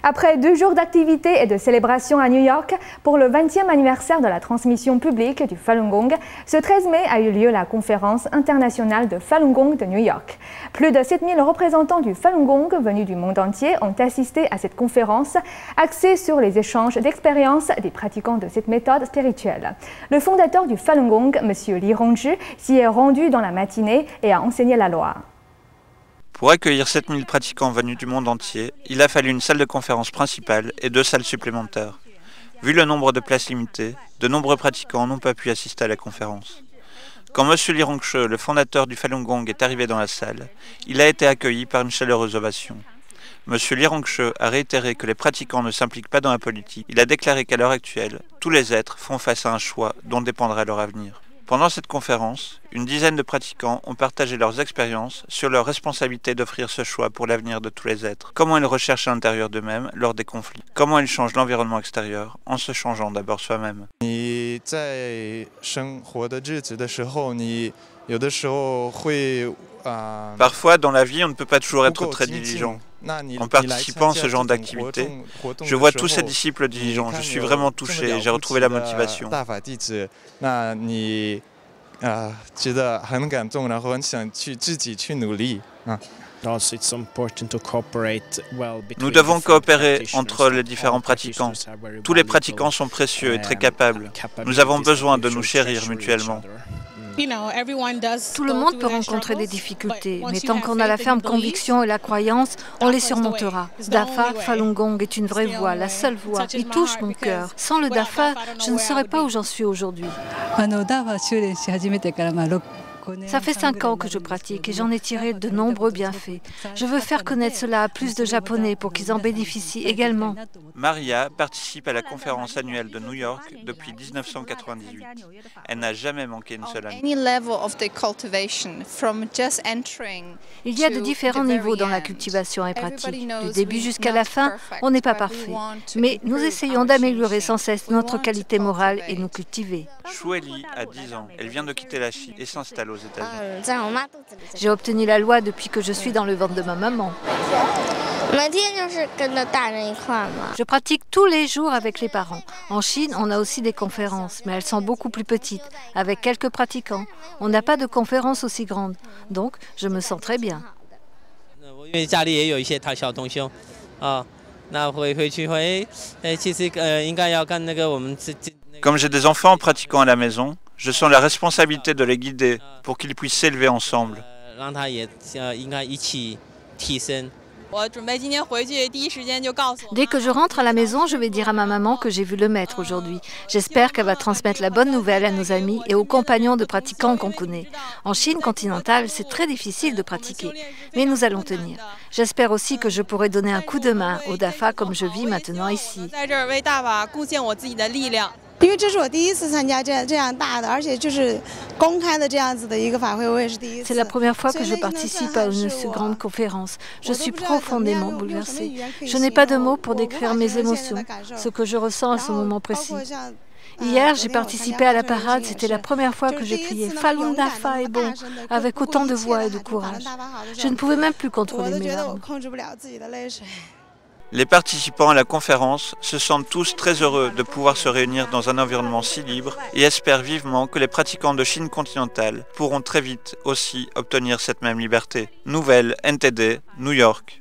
Après 2 jours d'activités et de célébrations à New York pour le 20e anniversaire de la transmission publique du Falun Gong, ce 13 mai a eu lieu la conférence internationale de Falun Gong de New York. Plus de 7000 représentants du Falun Gong venus du monde entier ont assisté à cette conférence axée sur les échanges d'expériences des pratiquants de cette méthode spirituelle. Le fondateur du Falun Gong, M. Li Hongzhi, s'y est rendu dans la matinée et a enseigné la loi. Pour accueillir 7000 pratiquants venus du monde entier, il a fallu une salle de conférence principale et 2 salles supplémentaires. Vu le nombre de places limitées, de nombreux pratiquants n'ont pas pu assister à la conférence. Quand M. Li Hongzhi, le fondateur du Falun Gong, est arrivé dans la salle, il a été accueilli par une chaleureuse ovation. M. Li Hongzhi a réitéré que les pratiquants ne s'impliquent pas dans la politique. Il a déclaré qu'à l'heure actuelle, tous les êtres font face à un choix dont dépendra leur avenir. Pendant cette conférence, une dizaine de pratiquants ont partagé leurs expériences sur leur responsabilité d'offrir ce choix pour l'avenir de tous les êtres. Comment ils recherchent à l'intérieur d'eux-mêmes lors des conflits. Comment ils changent l'environnement extérieur en se changeant d'abord soi-même. Parfois, dans la vie, on ne peut pas toujours être très diligent. En participant à ce genre d'activité, je vois tous ces disciples diligents. Je suis vraiment touché, j'ai retrouvé la motivation. Nous devons coopérer entre les différents pratiquants. Tous les pratiquants sont précieux et très capables. Nous avons besoin de nous chérir mutuellement. Tout le monde peut rencontrer des difficultés, mais tant qu'on a la ferme conviction et la croyance, on les surmontera. Dafa, Falun Gong est une vraie voie, la seule voie. Il touche mon cœur. Sans le Dafa, je ne serais pas où j'en suis aujourd'hui. Ça fait 5 ans que je pratique et j'en ai tiré de nombreux bienfaits. Je veux faire connaître cela à plus de Japonais pour qu'ils en bénéficient également. Maria participe à la conférence annuelle de New York depuis 1998. Elle n'a jamais manqué une seule année. Il y a de différents niveaux dans la cultivation et pratique. Du début jusqu'à la fin, on n'est pas parfait. Mais nous essayons d'améliorer sans cesse notre qualité morale et nous cultiver. Shueli a 10 ans. Elle vient de quitter la Chine et s'installe aux États-Unis. J'ai obtenu la loi depuis que je suis dans le ventre de ma maman. Je pratique tous les jours avec les parents. En Chine, on a aussi des conférences, mais elles sont beaucoup plus petites, avec quelques pratiquants. On n'a pas de conférences aussi grandes, donc je me sens très bien. Comme j'ai des enfants pratiquant à la maison, je sens la responsabilité de les guider pour qu'ils puissent s'élever ensemble. Dès que je rentre à la maison, je vais dire à ma maman que j'ai vu le maître aujourd'hui. J'espère qu'elle va transmettre la bonne nouvelle à nos amis et aux compagnons de pratiquants qu'on connaît. En Chine continentale, c'est très difficile de pratiquer, mais nous allons tenir. J'espère aussi que je pourrai donner un coup de main au Dafa comme je vis maintenant ici. C'est la première fois que je participe à une si grande conférence. Je suis profondément bouleversée. Je n'ai pas de mots pour décrire mes émotions, ce que je ressens à ce moment précis. Hier, j'ai participé à la parade. C'était la première fois que j'ai crié « Falun Dafa est bon » avec autant de voix et de courage. Je ne pouvais même plus contrôler mes larmes. Les participants à la conférence se sentent tous très heureux de pouvoir se réunir dans un environnement si libre et espèrent vivement que les pratiquants de Chine continentale pourront très vite aussi obtenir cette même liberté. Nouvelle NTD, New York.